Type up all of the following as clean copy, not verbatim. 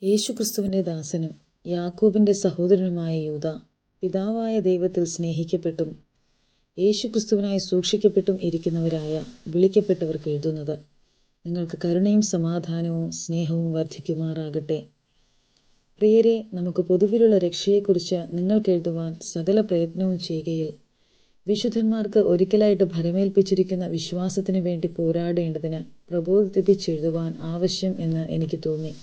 യേശുക്രിസ്തുവിൻ്റെ ദാസനും യാക്കോബിൻ്റെ സഹോദരനുമായ യൂദാ, പിതാവായ ദൈവത്തിൽ സ്നേഹിക്കപ്പെട്ടും യേശുക്രിസ്തുവിനായി സൂക്ഷിക്കപ്പെട്ടും ഇരിക്കുന്നവരായ വിളിക്കപ്പെട്ടവർക്ക് എഴുതുന്നത്, നിങ്ങൾക്ക് കരുണയും സമാധാനവും സ്നേഹവും വർദ്ധിക്കുമാറാകട്ടെ. പ്രിയരെ, നമുക്ക് പൊതുവിലുള്ള രക്ഷയെക്കുറിച്ച് നിങ്ങൾക്ക് എഴുതുവാൻ സകല പ്രയത്നവും ചെയ്യുകയിൽ വിശുദ്ധന്മാർക്ക് ഒരിക്കലായിട്ട് ഭരമേൽപ്പിച്ചിരിക്കുന്ന വിശ്വാസത്തിനു വേണ്ടി പോരാടേണ്ടതിന് പ്രബോധിപ്പിച്ചെഴുതുവാൻ ആവശ്യം എന്ന് എനിക്ക് തോന്നി.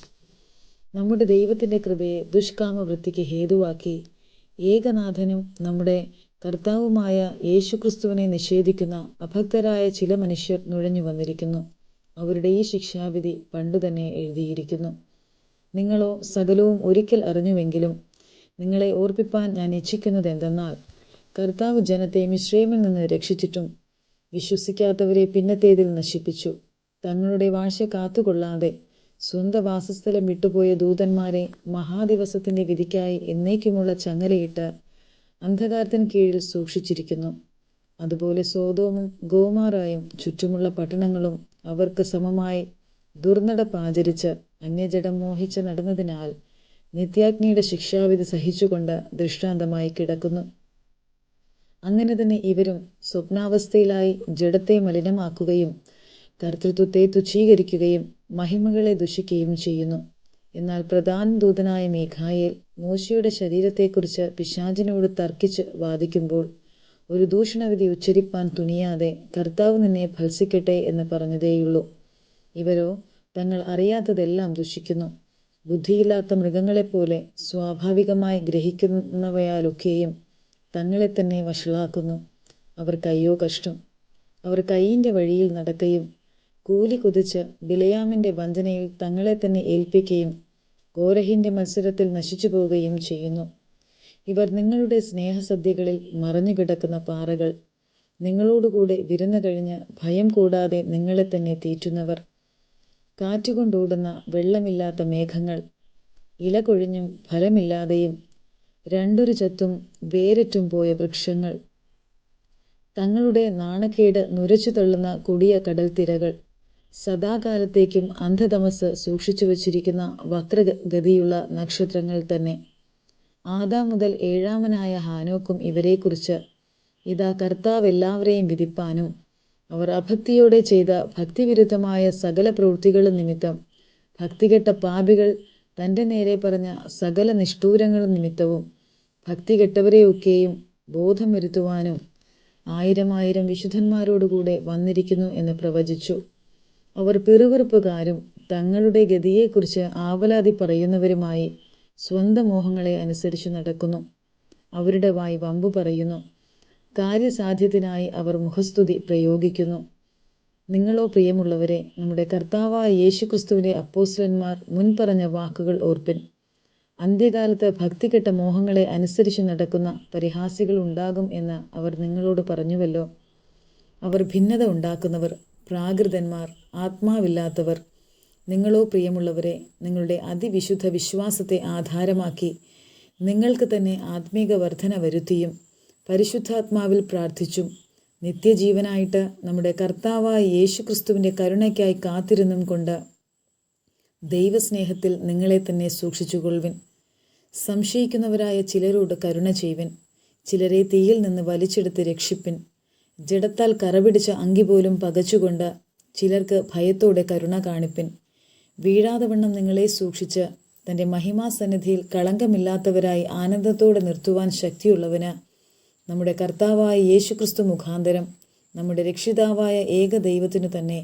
നമ്മുടെ ദൈവത്തിൻ്റെ കൃപയെ ദുഷ്കാമവൃത്തിക്ക് ഹേതുവാക്കി ഏകനാഥനും നമ്മുടെ കർത്താവുമായ യേശുക്രിസ്തുവിനെ നിഷേധിക്കുന്ന അഭക്തരായ ചില മനുഷ്യർ നുഴഞ്ഞു വന്നിരിക്കുന്നു. അവരുടെ ഈ ശിക്ഷാവിധി പണ്ടുതന്നെ എഴുതിയിരിക്കുന്നു. നിങ്ങളോ സകലവും ഒരിക്കൽ അറിഞ്ഞുവെങ്കിലും നിങ്ങളെ ഓർപ്പിപ്പാൻ ഞാൻ ഇച്ഛിക്കുന്നത് എന്തെന്നാൽ, കർത്താവ് ജനത്തെ മിസ്രയീമിൽ നിന്ന് രക്ഷിച്ചിട്ടും വിശ്വസിക്കാത്തവരെ പിന്നത്തേതിൽ നശിപ്പിച്ചു. തങ്ങളുടെ വാഴ്ച കാത്തുകൊള്ളാതെ സ്വന്തം വാസസ്ഥലം വിട്ടുപോയ ദൂതന്മാരെ മഹാദിവസത്തിൻ്റെ വിധിക്കായി എന്നേക്കുമുള്ള ചങ്ങലയിട്ട് അന്ധകാരത്തിന് കീഴിൽ സൂക്ഷിച്ചിരിക്കുന്നു. അതുപോലെ സോദോമും ഗോമോറയും ചുറ്റുമുള്ള പട്ടണങ്ങളും അവർക്ക് സമമായി ദുർനടപ്പാചരിച്ച് അന്യജഡം മോഹിച്ച് നടന്നതിനാൽ നിത്യാഗ്നിയുടെ ശിക്ഷാവിധി സഹിച്ചുകൊണ്ട് ദൃഷ്ടാന്തമായി കിടക്കുന്നു. അങ്ങനെ തന്നെ ഇവരും സ്വപ്നാവസ്ഥയിലായി ജഡത്തെ മലിനമാക്കുകയും കർത്തൃത്വത്തെ തുച്ഛീകരിക്കുകയും മഹിമകളെ ദുഷിക്കുകയും ചെയ്യുന്നു. എന്നാൽ പ്രധാന ദൂതനായ മീഖായേൽ മോശയുടെ ശരീരത്തെക്കുറിച്ച് പിശാചിനോട് തർക്കിച്ച് വാദിക്കുമ്പോൾ ഒരു ദൂഷണവിധി ഉച്ചരിപ്പാൻ തുനിയാതെ കർത്താവ് നിന്നെ ഭത്സിക്കട്ടെ എന്ന് പറഞ്ഞതേയുള്ളൂ. ഇവരോ തങ്ങൾ അറിയാത്തതെല്ലാം ദുഷിക്കുന്നു. ബുദ്ധിയില്ലാത്ത മൃഗങ്ങളെപ്പോലെ സ്വാഭാവികമായി ഗ്രഹിക്കുന്നവയാലൊക്കെയും തങ്ങളെ തന്നെ വഷളാക്കുന്നു. അവർക്കയ്യോ കഷ്ടം! അവർ കയ്യിൻ്റെ വഴിയിൽ നടക്കുകയും കൂലി കൊതിച്ച് ബിലയാമിൻ്റെ വഞ്ചനയിൽ തങ്ങളെ തന്നെ ഏൽപ്പിക്കുകയും കോരഹിൻ്റെ മത്സരത്തിൽ നശിച്ചു പോവുകയും ചെയ്യുന്നു. ഇവർ നിങ്ങളുടെ സ്നേഹസദ്യകളിൽ മറഞ്ഞുകിടക്കുന്ന പാറകൾ, നിങ്ങളോടുകൂടെ വിരുന്നു കഴിഞ്ഞ് ഭയം കൂടാതെ നിങ്ങളെ തന്നെ തീറ്റുന്നവർ, കാറ്റുകൊണ്ടോടുന്ന വെള്ളമില്ലാത്ത മേഘങ്ങൾ, ഇല കൊഴിഞ്ഞും ഫലമില്ലാതെയും രണ്ടൊരു ചത്തും വേരറ്റും പോയ വൃക്ഷങ്ങൾ, തങ്ങളുടെ നാണക്കേട് നുരച്ചു തള്ളുന്ന കൊടിയ കടൽത്തിരകൾ, സദാകാലത്തേക്കും അന്ധതമസ് സൂക്ഷിച്ചു വച്ചിരിക്കുന്ന വക്രഗതിയുള്ള നക്ഷത്രങ്ങൾ തന്നെ. ആദാം മുതൽ ഏഴാമനായ ഹാനോക്കും ഇവരെക്കുറിച്ച്, ഇതാ കർത്താവ് എല്ലാവരെയും വിധിപ്പാനും അവർ അഭക്തിയോടെ ചെയ്ത ഭക്തിവിരുദ്ധമായ സകല പ്രവൃത്തികളും നിമിത്തം ഭക്തികെട്ട പാപികൾ തൻ്റെ നേരെ പറഞ്ഞ സകല നിഷ്ഠൂരങ്ങളും നിമിത്തവും ഭക്തികെട്ടവരെയൊക്കെയും ബോധം വരുത്തുവാനും 1000 വിശുദ്ധന്മാരോടുകൂടെ വന്നിരിക്കുന്നു എന്ന് പ്രവചിച്ചു. അവർ പിറുപിറുപ്പുകാരും തങ്ങളുടെ ഗതിയെക്കുറിച്ച് ആവലാതി പറയുന്നവരുമായി സ്വന്തം മോഹങ്ങളെ അനുസരിച്ച് നടക്കുന്നു. അവരുടെ വായ് വമ്പു പറയുന്നു. കാര്യസാധ്യത്തിനായി അവർ മുഖസ്തുതി പ്രയോഗിക്കുന്നു. നിങ്ങളോ പ്രിയമുള്ളവരെ, നമ്മുടെ കർത്താവായ യേശുക്രിസ്തുവിൻ്റെ അപ്പോസ്തലന്മാർ മുൻപറഞ്ഞ വാക്കുകൾ ഓർപ്പിൻ. അന്ത്യകാലത്ത് ഭക്തികെട്ട മോഹങ്ങളെ അനുസരിച്ച് നടക്കുന്ന പരിഹാസികൾ ഉണ്ടാകും എന്ന് അവർ നിങ്ങളോട് പറഞ്ഞുവല്ലോ. അവർ ഭിന്നത ഉണ്ടാക്കുന്നവർ, പ്രാകൃതന്മാർ, ആത്മാവില്ലാത്തവർ. നിങ്ങളോ പ്രിയമുള്ളവരെ, നിങ്ങളുടെ അതിവിശുദ്ധ വിശ്വാസത്തെ ആധാരമാക്കി നിങ്ങൾക്ക് തന്നെ ആത്മീക വർധന വരുത്തിയും പരിശുദ്ധാത്മാവിൽ പ്രാർത്ഥിച്ചും നിത്യജീവനായിട്ട് നമ്മുടെ കർത്താവായ യേശുക്രിസ്തുവിൻ്റെ കരുണയ്ക്കായി കാത്തിരുന്നും കൊണ്ട് ദൈവസ്നേഹത്തിൽ നിങ്ങളെ തന്നെ സൂക്ഷിച്ചുകൊള്ളുവിൻ. സംശയിക്കുന്നവരായ ചിലരോട് കരുണ ചെയ്യുവിൻ. ചിലരെ തീയിൽ നിന്ന് വലിച്ചെടുത്ത് രക്ഷിപ്പിൻ. ജഡത്താൽ കറപിടിച്ച അങ്കി പോലും പകച്ചുകൊണ്ട് ചിലർക്ക് ഭയത്തോടെ കരുണ കാണിപ്പിൻ. വീഴാതെ വണ്ണം നിങ്ങളെ സൂക്ഷിച്ച് തൻ്റെ മഹിമാസന്നിധിയിൽ കളങ്കമില്ലാത്തവരായി ആനന്ദത്തോടെ നിർത്തുവാൻ ശക്തിയുള്ളവന് നമ്മുടെ കർത്താവായ യേശുക്രിസ്തു മുഖാന്തരം നമ്മുടെ രക്ഷിതാവായ ഏക ദൈവത്തിനു തന്നെ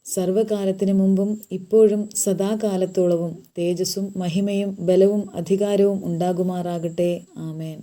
സർവകാലത്തിനു മുമ്പും ഇപ്പോഴും സദാകാലത്തോളവും തേജസ്സും മഹിമയും ബലവും അധികാരവും ഉണ്ടാകുമാറാകട്ടെ. ആമേൻ.